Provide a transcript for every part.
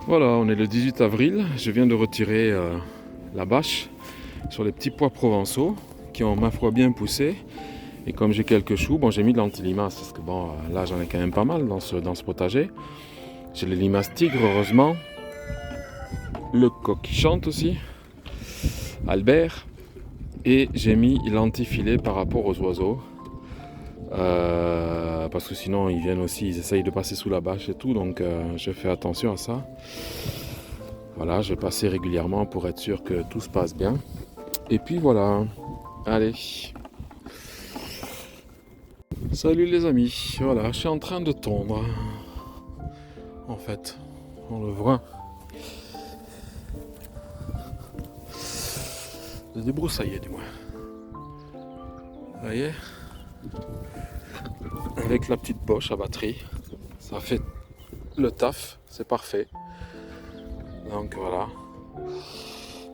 Voilà, on est le 18 avril. Je viens de retirer la bâche sur les petits pois provençaux qui ont ma foi bien poussé. Et comme j'ai quelques choux, bon j'ai mis de l'antilimace parce que bon là j'en ai quand même pas mal dans ce potager. J'ai les limaces tigres heureusement. Le coq qui chante aussi. Albert. Et j'ai mis l'antifilet par rapport aux oiseaux. Parce que sinon ils viennent aussi, ils essayent de passer sous la bâche et tout. Donc je fais attention à ça. Voilà, je vais passer régulièrement pour être sûr que tout se passe bien. Et puis voilà, allez. Salut les amis, voilà, je suis en train de tondre. En fait, on le voit. De débroussailler du moins. Vous voyez, avec la petite poche à batterie, ça fait le taf, c'est parfait. Donc voilà.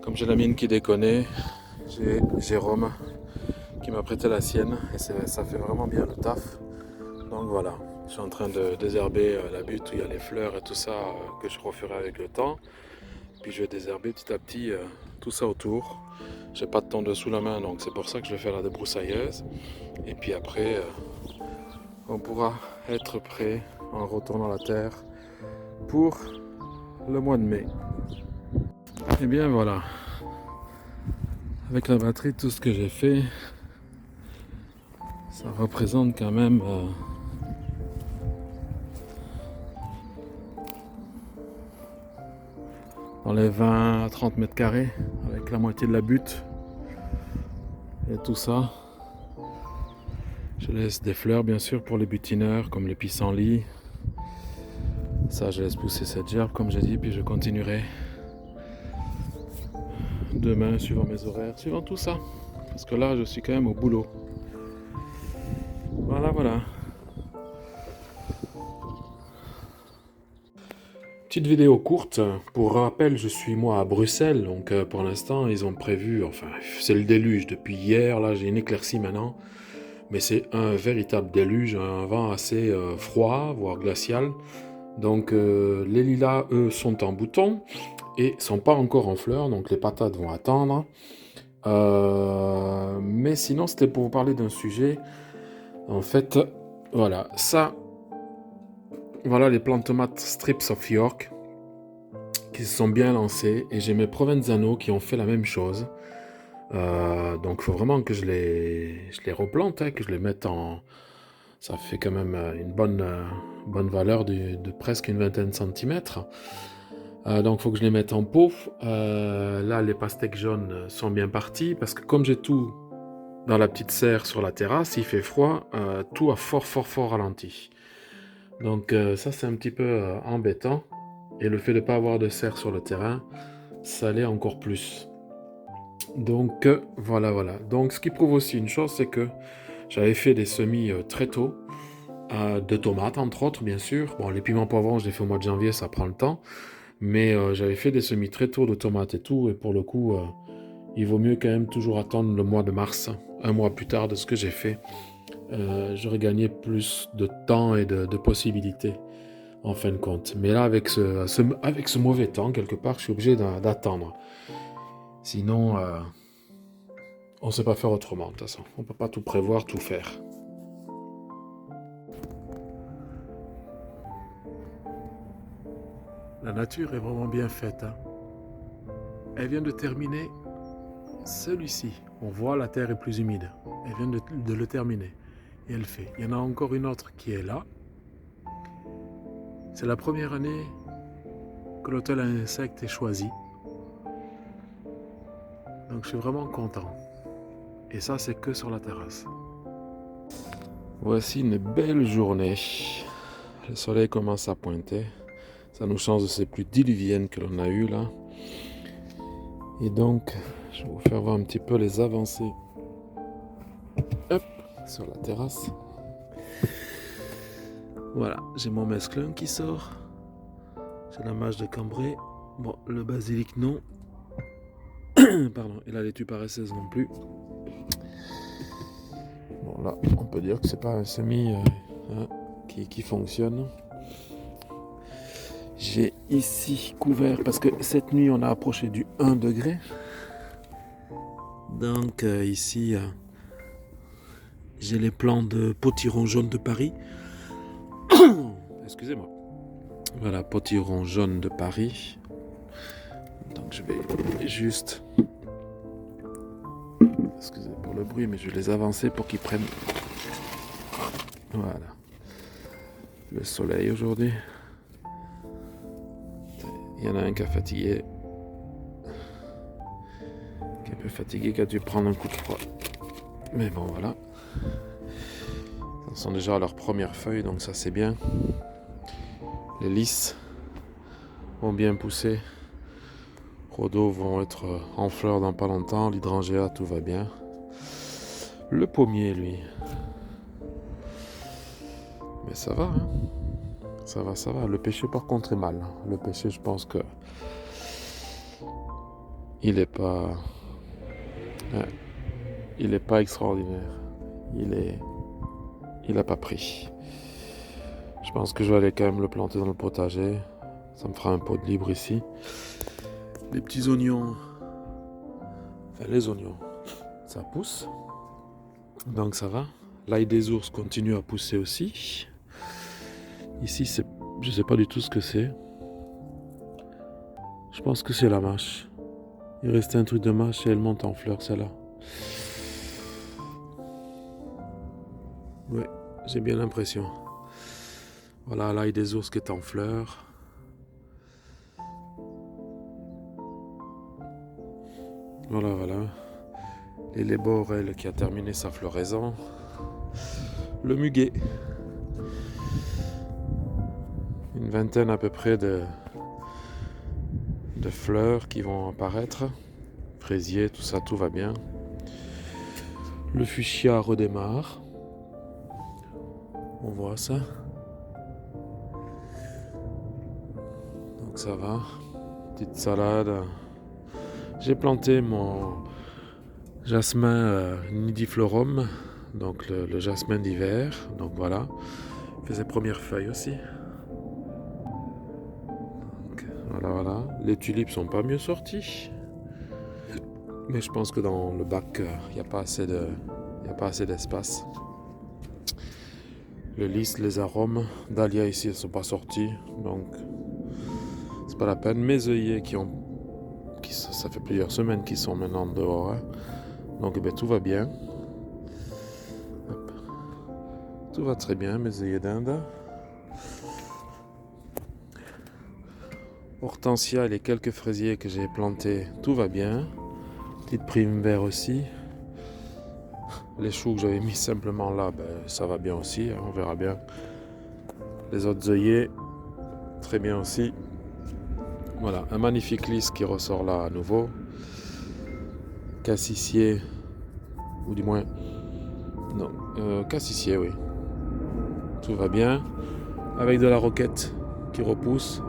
Comme j'ai la mienne qui déconne, j'ai Jérôme qui m'a prêté la sienne et ça fait vraiment bien le taf. Donc voilà, je suis en train de désherber la butte où il y a les fleurs et tout ça que je referai avec le temps. Puis je vais désherber petit à petit tout ça autour. J'ai pas de tondeuse sous la main donc c'est pour ça que je vais faire la débroussailleuse. Et puis après, on pourra être prêt en retournant la terre pour le mois de mai. Et bien voilà, avec la batterie, tout ce que j'ai fait, ça représente quand même dans les 20 à 30 mètres carrés, avec la moitié de la butte et tout ça. Je laisse des fleurs bien sûr pour les butineurs comme les pissenlits. Ça je laisse pousser cette gerbe comme j'ai dit, puis je continuerai demain suivant mes horaires, suivant tout ça. Parce que là je suis quand même au boulot. Voilà. Petite vidéo courte. Pour rappel, je suis moi à Bruxelles, donc pour l'instant ils ont prévu, enfin c'est le déluge depuis hier, là j'ai une éclaircie maintenant. Mais c'est un véritable déluge, un vent assez froid, voire glacial. Donc les lilas, eux, sont en bouton et sont pas encore en fleurs, donc les patates vont attendre. Mais sinon, c'était pour vous parler d'un sujet. En fait, voilà, ça, voilà les plantes tomates Strips of York qui se sont bien lancées et j'ai mes Provenzano qui ont fait la même chose. Donc il faut vraiment que je les replante, hein, que je les mette en... Ça fait quand même une bonne valeur de presque une vingtaine de centimètres. Donc il faut que je les mette en pot. Là, les pastèques jaunes sont bien partis parce que comme j'ai tout dans la petite serre sur la terrasse, il fait froid, tout a fort ralenti. Donc ça, c'est un petit peu embêtant. Et le fait de ne pas avoir de serre sur le terrain, ça l'est encore plus. Donc voilà. Donc ce qui prouve aussi une chose, c'est que j'avais fait des semis très tôt, de tomates entre autres bien sûr. Bon, les piments poivrons, je les fais au mois de janvier, ça prend le temps. Mais j'avais fait des semis très tôt de tomates et tout, et pour le coup, il vaut mieux quand même toujours attendre le mois de mars, un mois plus tard de ce que j'ai fait. J'aurais gagné plus de temps et de possibilités en fin de compte. Mais là, avec ce mauvais temps, quelque part, je suis obligé d'attendre. Sinon, on ne sait pas faire autrement, de toute façon. On ne peut pas tout prévoir, tout faire. La nature est vraiment bien faite. Hein. Elle vient de terminer celui-ci. On voit la terre est plus humide. Elle vient de le terminer. Et elle fait. Il y en a encore une autre qui est là. C'est la première année que l'hôtel à insectes est choisi. Donc je suis vraiment content. Et ça, c'est que sur la terrasse. Voici une belle journée. Le soleil commence à pointer. Ça nous change de ces pluies diluviennes que l'on a eues là. Et donc, je vais vous faire voir un petit peu les avancées. Hop, sur la terrasse. Voilà, j'ai mon mesclun qui sort. J'ai la mâche de Cambrai. Bon, le basilic non. Pardon, et la laitue paresseuse non plus. Bon là, on peut dire que c'est pas un semis qui fonctionne. J'ai ici couvert parce que cette nuit on a approché du 1 degré. Donc ici j'ai les plants de potiron jaune de Paris. Excusez-moi. Voilà, potiron jaune de Paris. Donc je vais juste... Excusez pour le bruit, mais je vais les avancer pour qu'ils prennent... Voilà. Le soleil aujourd'hui. Il y en a un qui est fatigué. Qui est un peu fatigué, qui a dû prendre un coup de froid. Mais bon, voilà. Ils sont déjà à leur première feuille, donc ça c'est bien. Les lys vont bien pousser. Rhodos vont être en fleurs dans pas longtemps. L'hydrangea, tout va bien. Le pommier, lui. Mais ça va, hein. Ça va, ça va. Le pêcher, par contre, est mal. Le pêcher, je pense que... Il est pas... Ouais. Il est pas extraordinaire. Il a pas pris. Je pense que je vais aller quand même le planter dans le potager. Ça me fera un pot de libre ici. Les petits oignons... Enfin, les oignons, ça pousse. Donc ça va. L'ail des ours continue à pousser aussi. Ici, je ne sais pas du tout ce que c'est. Je pense que c'est la mâche. Il restait un truc de mâche et elle monte en fleurs, celle-là. Oui, j'ai bien l'impression. Voilà, l'ail des ours qui est en fleurs. Voilà, voilà. Et les borelles qui a terminé sa floraison. Le muguet. Une vingtaine à peu près de fleurs qui vont apparaître. Fraisier, tout ça, tout va bien. Le fuchsia redémarre. On voit ça. Donc ça va. Petite salade. J'ai planté mon jasmin nidiflorum, donc le jasmin d'hiver. Donc voilà. Il fait ses premières feuilles aussi. Donc, voilà, voilà. Les tulipes sont pas mieux sorties. Mais je pense que dans le bac, il n'y a pas assez d'espace. Le lys, les arômes, dahlia ici, elles ne sont pas sorties. Donc, c'est pas la peine. Mes œillets ça fait plusieurs semaines qu'ils sont maintenant dehors. Hein. Donc, eh bien, tout va bien. Hop. Tout va très bien, mes œillets d'Inde. Hortensia et les quelques fraisiers que j'ai plantés, tout va bien. Petite prime vert aussi. Les choux que j'avais mis simplement là, ça va bien aussi, hein, on verra bien. Les autres œillets, très bien aussi. Voilà, un magnifique lys qui ressort là à nouveau. Cassissier, ou du moins, non, cassissier, oui. Tout va bien. Avec de la roquette qui repousse.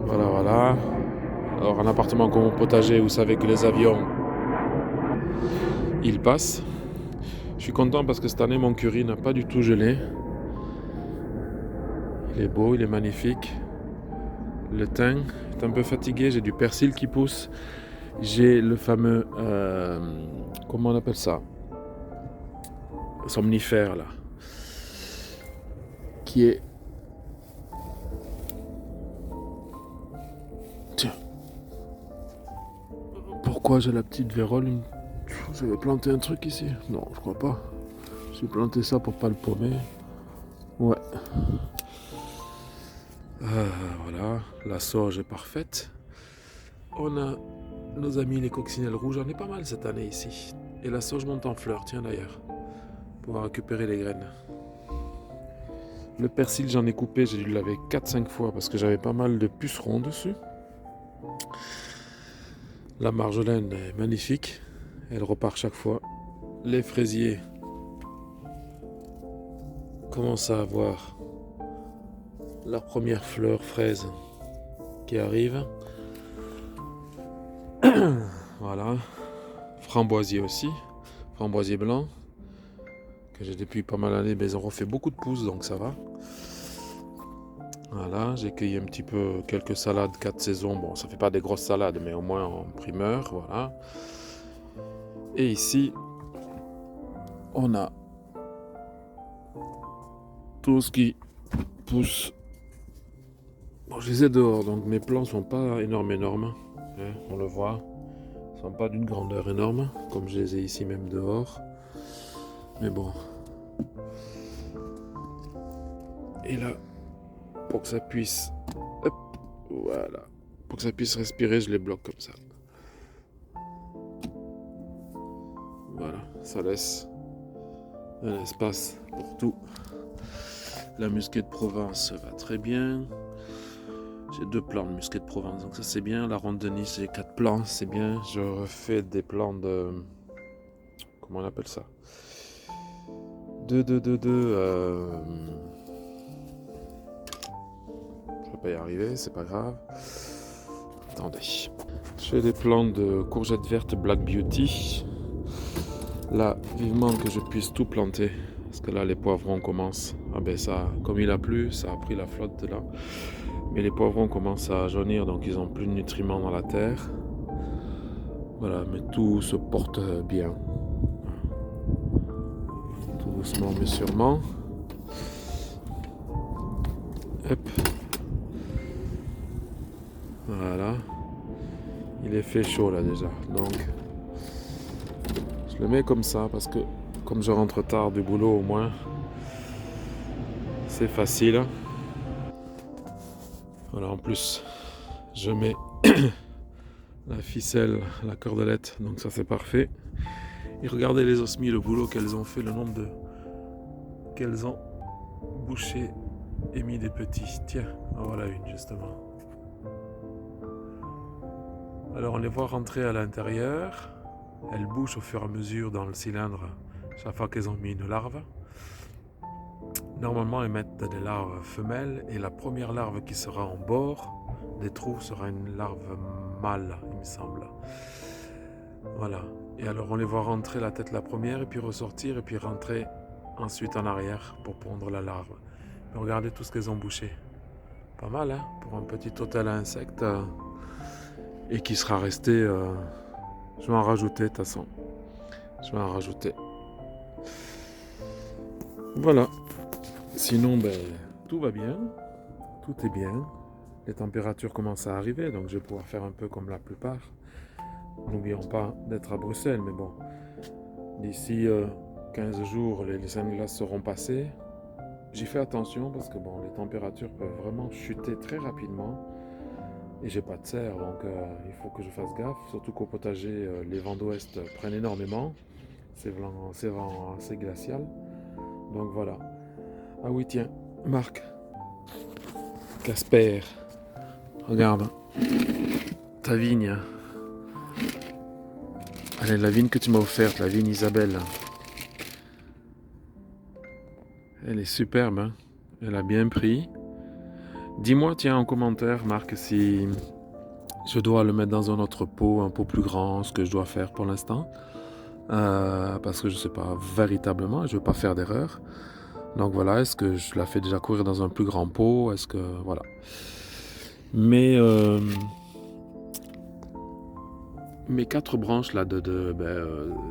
Voilà, voilà. Alors, un appartement comme mon potager, vous savez que les avions, ils passent. Je suis content parce que cette année, mon curry n'a pas du tout gelé. Il est beau, il est magnifique. Le thym est un peu fatigué, j'ai du persil qui pousse. J'ai le fameux... comment on appelle ça? Somnifère, là. Qui est... Tiens. Pourquoi j'ai la petite vérole? J'avais planté un truc ici? Non, je crois pas. J'ai planté ça pour pas le paumer. Ouais. Voilà, la sauge est parfaite. On a nos amis les coccinelles rouges. J'en ai pas mal cette année ici. Et la sauge monte en fleurs, tiens d'ailleurs. Pour récupérer les graines. Le persil, j'en ai coupé, j'ai dû le laver 4-5 fois parce que j'avais pas mal de pucerons dessus. La marjolaine est magnifique. Elle repart chaque fois. Les fraisiers commencent à avoir leur première fleur fraise qui arrive. Voilà. Framboisier aussi. Framboisier blanc. Que j'ai depuis pas mal d'années, mais ils ont refait beaucoup de pousses, donc ça va. Voilà, j'ai cueilli un petit peu quelques salades 4 saisons. Bon, ça fait pas des grosses salades, mais au moins en primeur, voilà. Et ici, on a tout ce qui pousse. Bon, je les ai dehors, donc mes plants sont pas énormes, hein, on le voit. Ils sont pas d'une grandeur énorme, comme je les ai ici même dehors. Mais bon. Et là, pour que ça puisse, hop, voilà, pour que ça puisse respirer, je les bloque comme ça. Voilà, ça laisse un espace pour tout. La musquée de Provence va très bien. J'ai 2 plants de musquée de Provence, donc ça c'est bien. La ronde de Nice, j'ai 4 plants, c'est bien. Je refais des plants de... Comment on appelle ça? Je vais pas y arriver, c'est pas grave. Attendez. Je fais des plants de courgettes vertes Black Beauty. Là, vivement que je puisse tout planter. Parce que là, les poivrons commencent. Ah ben ça, comme il a plu, ça a pris la flotte de là. Mais les poivrons commencent à jaunir, donc ils ont plus de nutriments dans la terre. Voilà, mais tout se porte bien. Tout doucement mais sûrement. Hop. Voilà. Il est fait chaud là déjà. Donc, je le mets comme ça parce que comme je rentre tard du boulot au moins, c'est facile. Voilà, en plus, je mets la ficelle, la cordelette, donc ça c'est parfait. Et regardez les osmies, le boulot qu'elles ont fait, le nombre de... qu'elles ont bouché et mis des petits. Tiens, en voilà une justement. Alors on les voit rentrer à l'intérieur. Elles bougent au fur et à mesure dans le cylindre chaque fois qu'elles ont mis une larve. Normalement, elles mettent des larves femelles et la première larve qui sera en bord des trous sera une larve mâle, il me semble. Voilà. Et alors on les voit rentrer la tête la première et puis ressortir et puis rentrer ensuite en arrière pour pondre la larve. Mais regardez tout ce qu'elles ont bouché. Pas mal, hein, pour un petit hôtel à insectes et qui sera resté... je vais en rajouter de toute façon. Je vais en rajouter. Voilà. Sinon, ben, tout va bien. Tout est bien. Les températures commencent à arriver, donc je vais pouvoir faire un peu comme la plupart. N'oublions pas d'être à Bruxelles, mais bon. D'ici 15 jours, les sunglasses seront passées. J'y fais attention parce que bon, les températures peuvent vraiment chuter très rapidement. Et j'ai pas de serre, donc il faut que je fasse gaffe. Surtout qu'au potager, les vents d'ouest prennent énormément. C'est vent assez glacial. Donc voilà. Ah oui, tiens, Marc, Casper, regarde, ta vigne. Allez, la vigne que tu m'as offerte, la vigne Isabelle. Elle est superbe, hein. Elle a bien pris. Dis-moi, tiens, en commentaire, Marc, si je dois le mettre dans un autre pot, un pot plus grand, ce que je dois faire pour l'instant. Parce que je ne sais pas véritablement, je ne veux pas faire d'erreur. Donc voilà, est-ce que je la fais déjà courir dans un plus grand pot? Est-ce que... Voilà. Mais mes 4 branches là,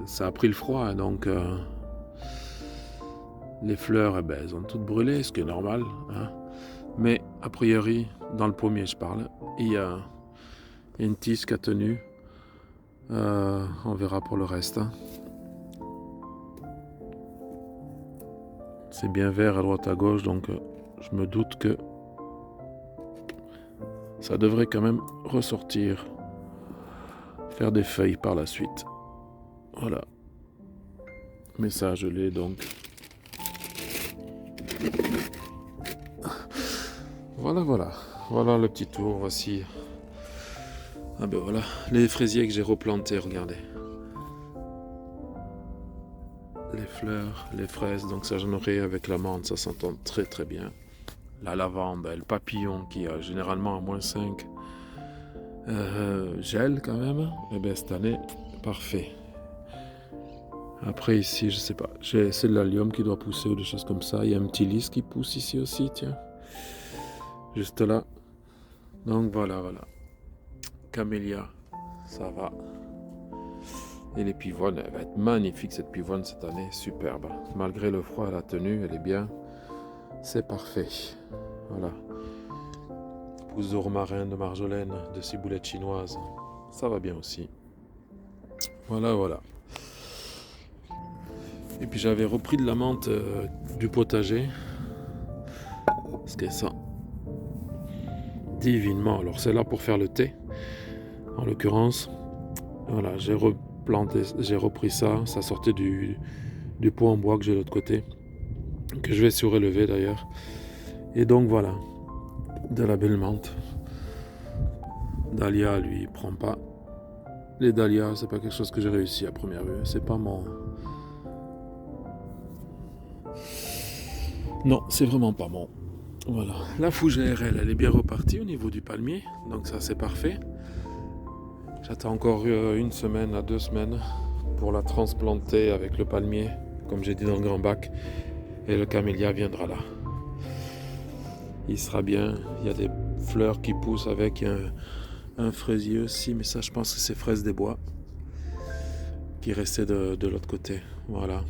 ça a pris le froid, hein, donc les fleurs, elles ont toutes brûlé, ce qui est normal. Hein. Mais a priori, dans le pommier, je parle, il y a une tige qui a tenu. On verra pour le reste. Hein. C'est bien vert à droite à gauche, donc je me doute que ça devrait quand même ressortir, faire des feuilles par la suite. Voilà. Mais ça, je l'ai donc. Voilà. Voilà le petit tour, voici. Ah ben voilà, les fraisiers que j'ai replantés, regardez. Les fleurs, les fraises, donc ça j'en aurai avec la menthe, ça s'entend très très bien. La lavande, le papillon qui a généralement à -5 gèle quand même. Et bien cette année, parfait. Après ici, je sais pas, c'est de l'allium qui doit pousser ou des choses comme ça. Il y a un petit lys qui pousse ici aussi, tiens. juste là. Donc voilà. Camélia, ça va. Et les pivoines, elle va être magnifique cette pivoine cette année, superbe. Malgré le froid, la tenue, elle est bien. C'est parfait. Voilà. Pousse de romarin, de marjolaine, de ciboulette chinoise. Ça va bien aussi. Voilà. Et puis j'avais repris de la menthe du potager. Parce que ça, divinement. Alors c'est là pour faire le thé, en l'occurrence. Voilà, j'ai repris ça. Ça sortait du pot en bois que j'ai de l'autre côté. Que je vais surélever d'ailleurs. Et donc voilà, de la belle menthe. Dahlia, lui, il prend pas. Les dahlias, c'est pas quelque chose que j'ai réussi à première vue. C'est pas mon... Non, c'est vraiment pas bon. Voilà. La fougère, elle est bien repartie au niveau du palmier. Donc ça, c'est parfait. J'attends encore 1 semaine à 2 semaines pour la transplanter avec le palmier, comme j'ai dit dans le grand bac. Et le camélia viendra là. Il sera bien. Il y a des fleurs qui poussent avec un fraisier aussi. Mais ça, je pense que c'est fraise des bois qui restait de l'autre côté. Voilà.